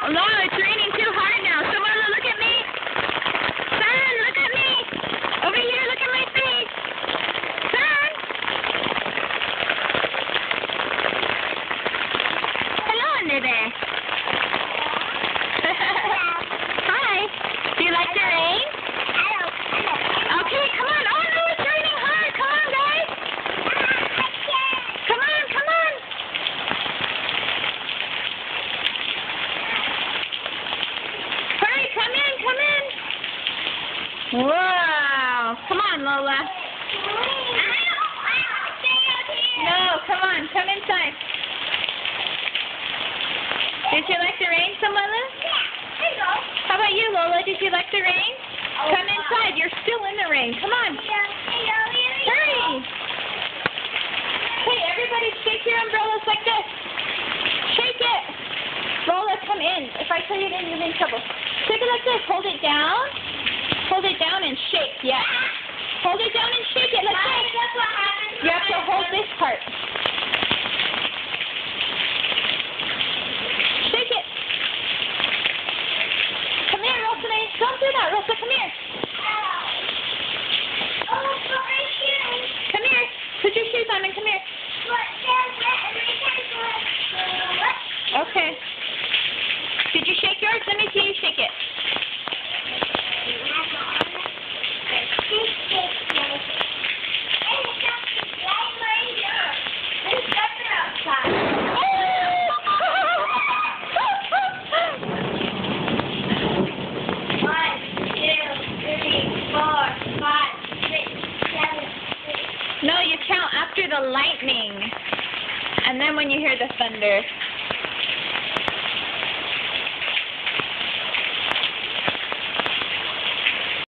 No, it's raining too hard now. Someone look at me. Son, look at me. Over here, look at my face. Son. Hello under there. Hi. Do you like the rain? Okay, come on. Oh no, it's raining hard. Come on, guys. Come on, come on. Hurry, come in, come in. Wow. Come on, Lola. No, come on, come inside. Did you like the rain, Samuela? How about you, Lola? Did you like the rain? Come inside. You're still in the rain. Come on. Hurry. Hey, everybody shake your umbrellas like this. Shake it. Lola, come in. If I tell you then you're in trouble. Shake it like this. Hold it down. Hold it down and shake. Yeah. Hold it down and shake it like this. You have to hold this part. Shake it. Come here, Rosa. Don't do that, Rosa. Come here. Come here. Put your shoes on and come here. Okay. Did you shake yours? Let me see you shake it. No, you count after the lightning. And then when you hear the thunder.